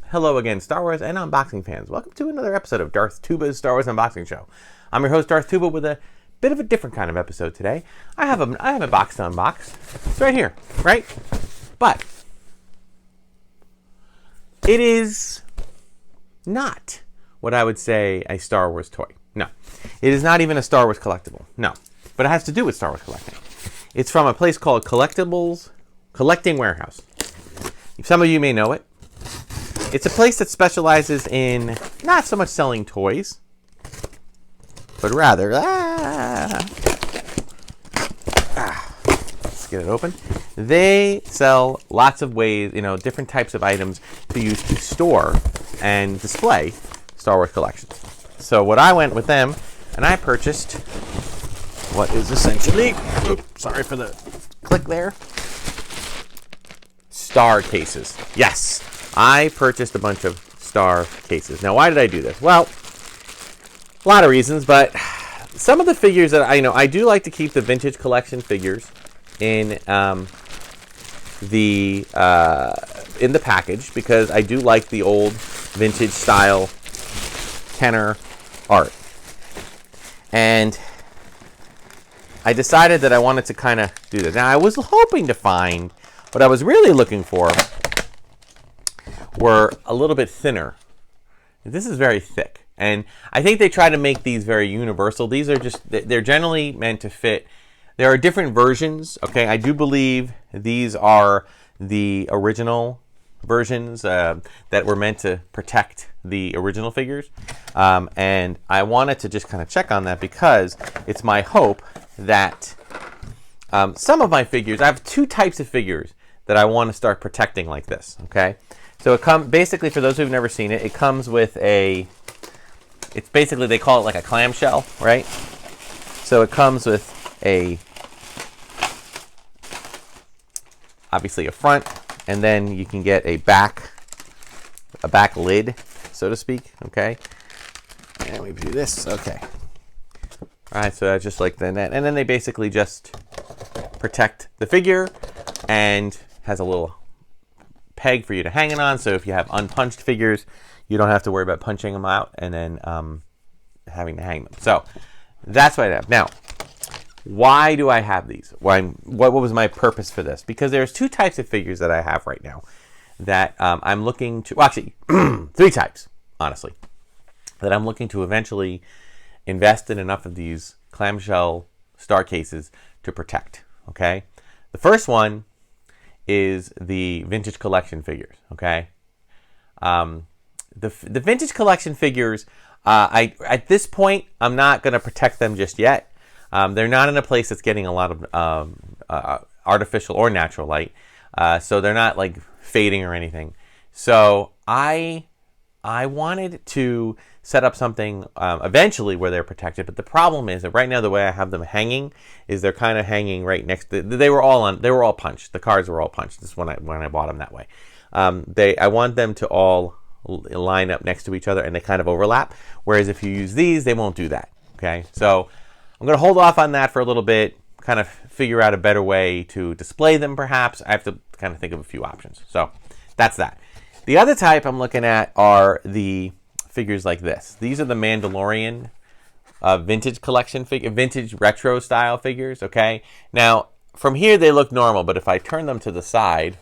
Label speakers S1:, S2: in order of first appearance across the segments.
S1: Hello again, Star Wars and unboxing fans. Welcome to another episode of Darth Tuba's Star Wars Unboxing Show. I'm your host, Darth Tuba, with a bit of a different kind of episode today. I have a box to unbox. It's right here, right? But it is not what I would say a Star Wars toy. No. It is not even a Star Wars collectible. No. But it has to do with Star Wars collecting. It's from a place called Collecting Warehouse. Some of you may know it. It's a place that specializes in not so much selling toys, but rather, let's get it open. They sell lots of ways, different types of items to use to store and display Star Wars collections. So what I went with them, and I purchased what is essentially, sorry for the click there, star cases. Yes, I purchased a bunch of star cases. Now, why did I do this? Well, a lot of reasons, but some of the figures that I do like to keep the vintage collection figures in the package, because I do like the old vintage style Kenner art. And I decided that I wanted to kind of do this. Now, I was hoping to find, what I was really looking for were a little bit thinner. This is very thick. And I think they try to make these very universal. These are they're generally meant to fit. There are different versions, okay? I do believe these are the original versions that were meant to protect the original figures. And I wanted to just kind of check on that, because it's my hope that some of my figures, I have two types of figures that I want to start protecting like this, okay? So it comes, basically, for those who've never seen it, it comes with it's basically, they call it like a clamshell, right? So it comes with obviously a front, and then you can get a back lid, so to speak, okay? And we do this, okay. All right, so that's just like the net. And then they basically just protect the figure, and has a little peg for you to hang it on, so if you have unpunched figures, you don't have to worry about punching them out and then having to hang them. So that's what I have. Now, why do I have these? What was my purpose for this? Because there's two types of figures that I have right now that I'm looking to, well, actually, three types, honestly, that I'm looking to eventually invest in enough of these clamshell star cases to protect, okay? The first one is the vintage collection figures, okay? The vintage collection figures, at this point, I'm not going to protect them just yet. They're not in a place that's getting a lot of artificial or natural light, so they're not like fading or anything. So I wanted to set up something eventually where they're protected, but the problem is that right now the way I have them hanging is they're kind of hanging right next to, they were all punched. The cards were all punched. This is when I bought them that way. I want them to all line up next to each other, and they kind of overlap, whereas if you use these, they won't do that, okay? So I'm going to hold off on that for a little bit, kind of figure out a better way to display them perhaps. I have to kind of think of a few options. So that's that. The other type I'm looking at are the figures like this. These are the Mandalorian vintage collection vintage retro style figures, okay? Now, from here they look normal, but if I turn them to the side,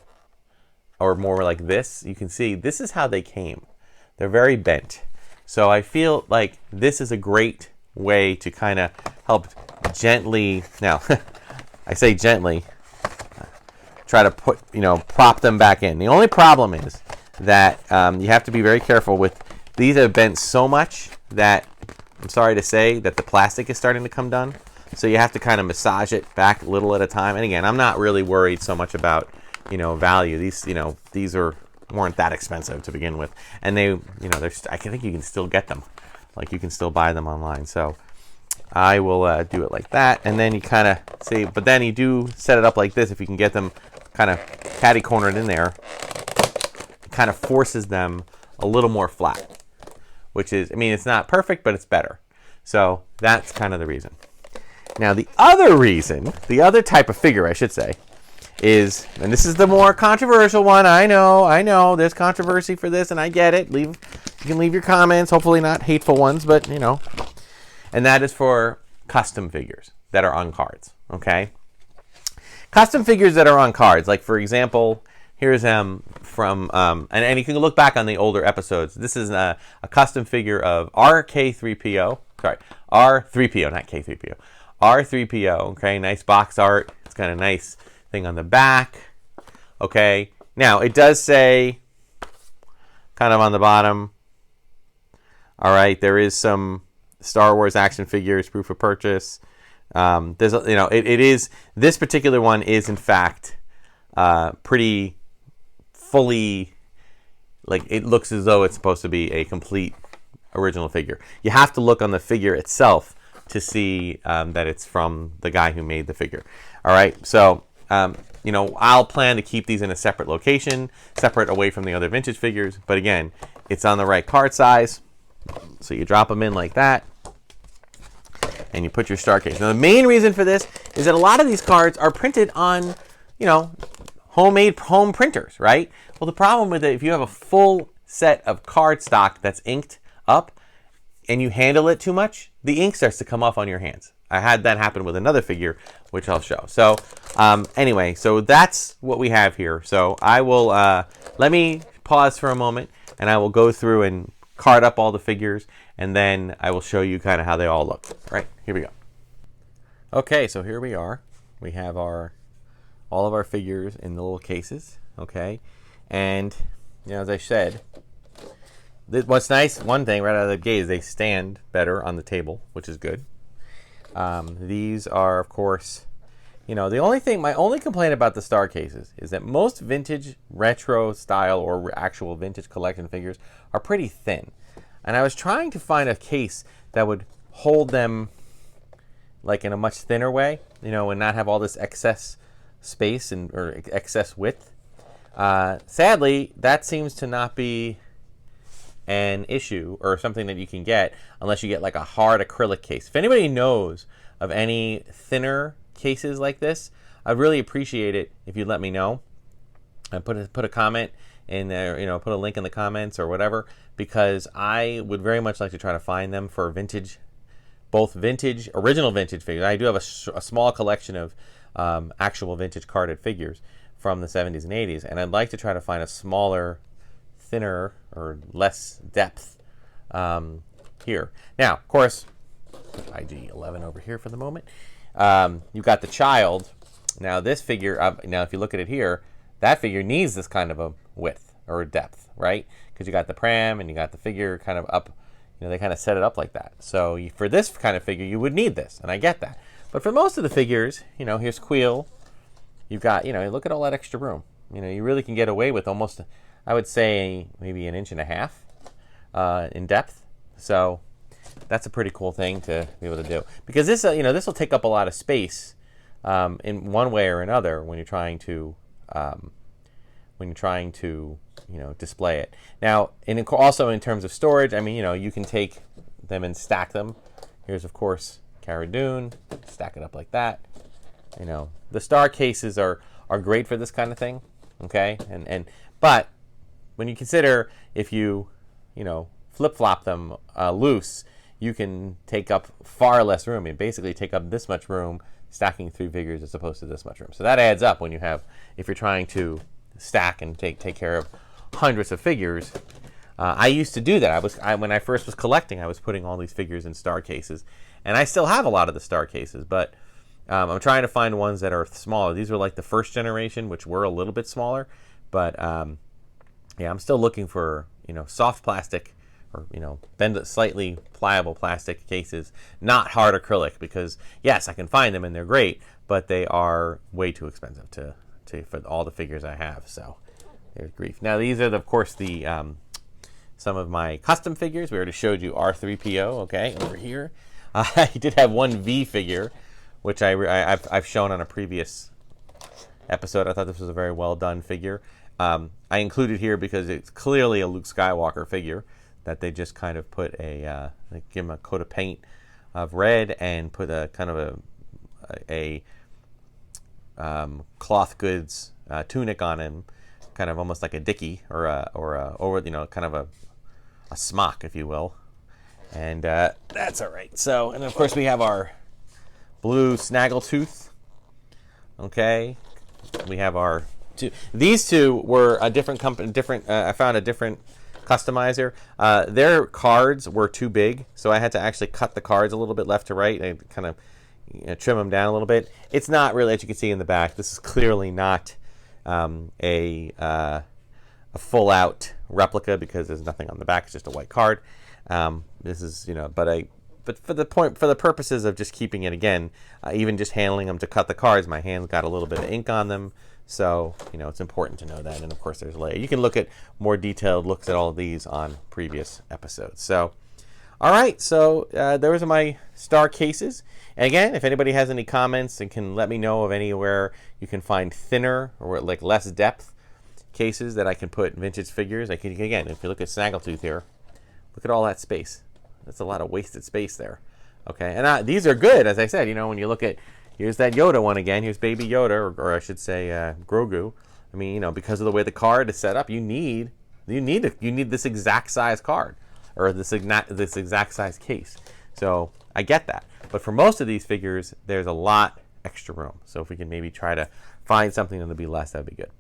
S1: or more like this, you can see this is how they came. They're very bent. So I feel like this is a great way to kind of help gently, now, I say gently, try to prop them back in. The only problem is that you have to be very careful with, these have bent so much that I'm sorry to say that the plastic is starting to come down. So you have to kind of massage it back little at a time. And again, I'm not really worried so much about, value. These weren't that expensive to begin with. And I think you can still get them. Like, you can still buy them online. So I will do it like that. And then you kind of see, but then you do set it up like this. If you can get them kind of catty-cornered in there, it kind of forces them a little more flat, which is, it's not perfect, but it's better. So that's kind of the reason. Now, the other reason, the other type of figure, I should say, is, and this is the more controversial one. I know, there's controversy for this, and I get it. You can leave your comments, hopefully not hateful ones, but you know. And that is for custom figures that are on cards. Okay, custom figures that are on cards, like for example, here's from and you can look back on the older episodes. This is a custom figure of R3PO, not K3PO. R3PO, okay, nice box art. It's got a nice thing on the back. Okay, now it does say, kind of on the bottom, all right, there is some Star Wars action figures, proof of purchase. There's, you know, it is, this particular one is in fact pretty fully, like, it looks as though it's supposed to be a complete original figure. You have to look on the figure itself to see that it's from the guy who made the figure. All right, so you know, I'll plan to keep these in a separate location, separate away from the other vintage figures. But again, it's on the right card size, so you drop them in like that, and you put your star case. Now, the main reason for this is that a lot of these cards are printed on, you know, homemade home printers, right? Well, the problem with it, if you have a full set of card stock that's inked up, and you handle it too much, the ink starts to come off on your hands. I had that happen with another figure, which I'll show. So anyway, so that's what we have here. So I will, let me pause for a moment, and I will go through and card up all the figures, and then I will show you kind of how they all look. All right, here we go. Okay, so here we are. We have all of our figures in the little cases, okay? And, you know, as I said, what's nice, one thing right out of the gate is they stand better on the table, which is good. These are, of course, you know, my only complaint about the star cases is that most vintage retro style or actual vintage collection figures are pretty thin. And I was trying to find a case that would hold them like in a much thinner way, you know, and not have all this excess space or excess width. Sadly, that seems to not be an issue or something that you can get unless you get like a hard acrylic case. If anybody knows of any thinner cases like this, I'd really appreciate it if you'd let me know and put a comment in there, you know, put a link in the comments or whatever, because I would very much like to try to find them for vintage, both vintage, original vintage figures. I do have a small collection of actual vintage carded figures from the 70s and 80s, and I'd like to try to find a smaller, thinner or less depth here. Now, of course, IG-11 over here for the moment. You've got the child. Now, this figure, now if you look at it here, that figure needs this kind of a width or a depth, right? Because you got the pram and you got the figure kind of up, you know, they kind of set it up like that. So for this kind of figure, you would need this, and I get that. But for most of the figures, you know, here's Queel. You've got, you know, look at all that extra room. You know, you really can get away with almost, I would say, maybe 1.5 inches in depth. So that's a pretty cool thing to be able to do, because this, you know, this will take up a lot of space in one way or another when you're trying to, you know, display it. Now, and also in terms of storage, I mean, you know, you can take them and stack them. Here's, of course, Cara Dune. Stack it up like that. You know, the star cases are great for this kind of thing. Okay, but when you consider if you know, flip-flop them loose, you can take up far less room. You basically take up this much room stacking 3 figures as opposed to this much room. So that adds up when you have, if you're trying to stack and take care of hundreds of figures. I used to do that. When I first was collecting, I was putting all these figures in star cases, and I still have a lot of the star cases, but I'm trying to find ones that are smaller. These were like the first generation, which were a little bit smaller, but yeah, I'm still looking for, you know, soft plastic or, you know, slightly pliable plastic cases, not hard acrylic, because yes, I can find them and they're great, but they are way too expensive for all the figures I have. So there's grief. Now these are, of course, the some of my custom figures. We already showed you R3PO. Okay, over here, I did have one V figure, which I've shown on a previous episode. I thought this was a very well done figure. I included here because it's clearly a Luke Skywalker figure that they just kind of put give him a coat of paint of red and put a kind of a cloth goods tunic on him, kind of almost like a dicky or over, you know, kind of a smock, if you will. And that's all right. So, and of course we have our blue snaggletooth. Okay, we have our two. These two were a different company. I found a different customizer. Their cards were too big, so I had to actually cut the cards a little bit left to right and kind of, you know, trim them down a little bit. It's not really, as you can see in the back, this is clearly not a full out replica because there's nothing on the back. It's just a white card. This is, you know, but for the purposes of just keeping it, again, even just handling them to cut the cards, my hands got a little bit of ink on them. So, you know, it's important to know that. And of course, there's a layer. You can look at more detailed looks at all of these on previous episodes. So, all right. So those are my star cases. And again, if anybody has any comments and can let me know of anywhere you can find thinner or like less depth cases that I can put vintage figures. I can, again, if you look at Snaggletooth here, look at all that space. That's a lot of wasted space there. Okay. And these are good, as I said, you know, when you look at, here's that Yoda one again. Here's Baby Yoda, or I should say Grogu. I mean, you know, because of the way the card is set up, you need this exact size card, or this exact size case. So I get that. But for most of these figures, there's a lot extra room. So if we can maybe try to find something that'll be less, that'd be good.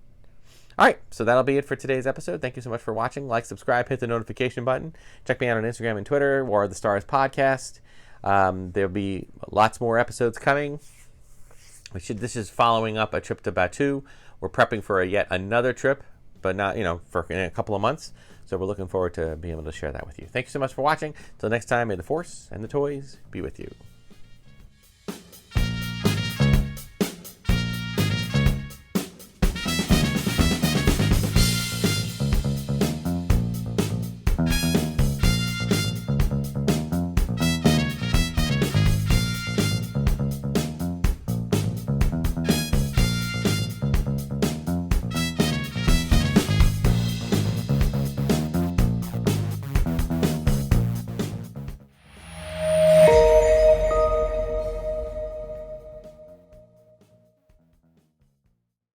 S1: All right, so that'll be it for today's episode. Thank you so much for watching. Like, subscribe, hit the notification button. Check me out on Instagram and Twitter, War of the Stars Podcast. There'll be lots more episodes coming. This is following up a trip to Batuu. We're prepping for yet another trip, but not, you know, for in a couple of months. So we're looking forward to being able to share that with you. Thank you so much for watching. Until next time, may the Force and the toys be with you.